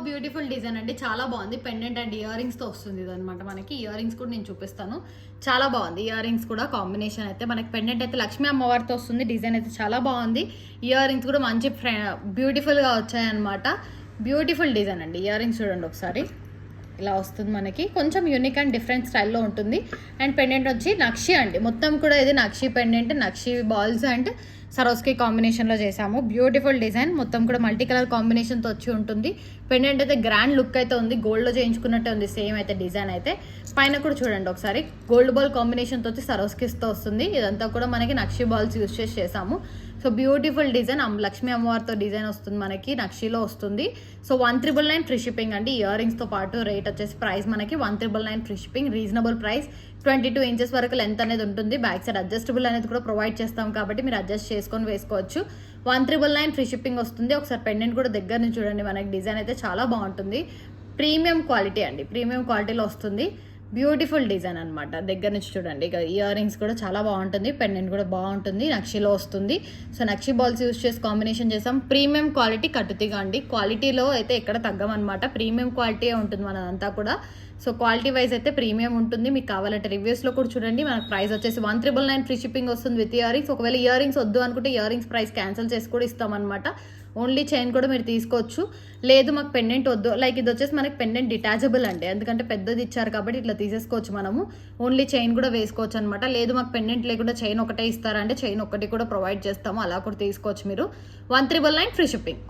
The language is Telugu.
బ్యూటిఫుల్ డిజైన్ అండి, చాలా బాగుంది. పెండెంట్ అండ్ ఇయర్ రింగ్స్ తో వస్తుంది ఇది అనమాట. మనకి ఇయర్ రింగ్స్ కూడా నేను చూపిస్తాను, చాలా బాగుంది. ఇయర్ రింగ్స్ కూడా కాంబినేషన్ అయితే మనకి పెండెంట్ అయితే లక్ష్మీ అమ్మవారితో వస్తుంది. డిజైన్ అయితే చాలా బాగుంది. ఇయర్ రింగ్స్ కూడా మంచి బ్యూటిఫుల్ గా వచ్చాయన్నమాట. బ్యూటిఫుల్ డిజైన్ అండి. ఇయర్ రింగ్స్ చూడండి ఒకసారి, ఇలా వస్తుంది మనకి. కొంచెం యూనిక్ అండ్ డిఫరెంట్ స్టైల్లో ఉంటుంది. అండ్ పెండెంట్ వచ్చి నక్షి అండి, మొత్తం కూడా ఇది నక్షి పెండెంట్, నక్షి బాల్స్ అండ్ సరోస్కి కాంబినేషన్లో చేసాము. బ్యూటిఫుల్ డిజైన్, మొత్తం కూడా మల్టీ కలర్ కాంబినేషన్తో వచ్చి ఉంటుంది. పెండెంట్ అయితే గ్రాండ్ లుక్ అయితే ఉంది, గోల్డ్లో చేయించుకున్నట్టే ఉంది సేమ్ అయితే డిజైన్ అయితే. పైన కూడా చూడండి ఒకసారి, గోల్డ్ బాల్ కాంబినేషన్తో వచ్చి సరోస్కిస్తో వస్తుంది. ఇదంతా కూడా మనకి నక్షి బాల్స్ యూజ్ చేసి చేసాము. సో బ్యూటిఫుల్ డిజైన్, లక్ష్మీ అమ్మవారితో డిజైన్ వస్తుంది మనకి, నక్షిలో వస్తుంది. సో 1999 ఫ్రీ షిప్పింగ్ అండి. ఇయర్ రింగ్స్తో పాటు రేట్ వచ్చేసి ప్రైస్ మనకి 1999 free shipping. Reasonable price. 22 inches వరకు లెంత్ అనేది ఉంటుంది. బ్యాక్ సైడ్ అడ్జస్టబుల్ అనేది కూడా ప్రొవైడ్ చేస్తాం కాబట్టి మీరు అడ్జస్ట్ చేసుకొని వేసుకోవచ్చు. 1999 ఫ్రీ షిప్పింగ్ వస్తుంది. ఒకసారి పెండెంట్ కూడా దగ్గర నుంచి చూడండి, మనకి డిజైన్ అయితే చాలా బాగుంటుంది. ప్రీమియం క్వాలిటీ అండి, ప్రీమియం క్వాలిటీలో వస్తుంది. బ్యూటిఫుల్ డిజైన్ అనమాట. దగ్గర నుంచి చూడండి, ఇక ఇయర్ రింగ్స్ కూడా చాలా బాగుంటుంది. పెండెంట్ కూడా బాగుంటుంది, నక్షిలో వస్తుంది. సో నక్షి బాల్స్ యూజ్ చేసి కాంబినేషన్ చేసాం. ప్రీమియం క్వాలిటీ కట్టుతిగా అండి, క్వాలిటీలో అయితే ఎక్కడ తగ్గమన్నమాట. ప్రీమియం క్వాలిటీ ఉంటుంది మనదంతా కూడా. సో క్వాలిటీ వైజ్ అయితే ప్రీమియం ఉంటుంది. మీకు కావాలంటే రివ్యూస్లో కూడా చూడండి. మనకు ప్రైస్ వచ్చేసి 1999 ఫ్రీ షిప్పింగ్ వస్తుంది విత్ ఇయర్ రింగ్స్. ఒకవేళ ఇయర్ రింగ్స్ వద్దు అనుకుంటే ఇయర్ రింగ్స్ ప్రైస్ క్యాన్సిల్ చేసి కూడా ఇస్తామన్నమాట. ఓన్లీ చైన్ కూడా మీరు తీసుకోవచ్చు. లేదు మాకు పెండెంట్ వద్దు, లైక్ ఇది వచ్చేసి మనకి పెండెంట్ డిటాచబుల్ అండి, ఎందుకంటే పెద్దది ఇచ్చారు కాబట్టి ఇట్లా తీసేసుకోవచ్చు మనము. ఓన్లీ చైన్ కూడా వేసుకోవచ్చు అనమాట. లేదు మాకు పెండెంట్ లేకుండా చైన్ ఒకటే ఇస్తారంటే చైన్ ఒకటి కూడా ప్రొవైడ్ చేస్తాము, అలా కూడా తీసుకోవచ్చు మీరు. 1999 ఫ్రీ షిప్పింగ్.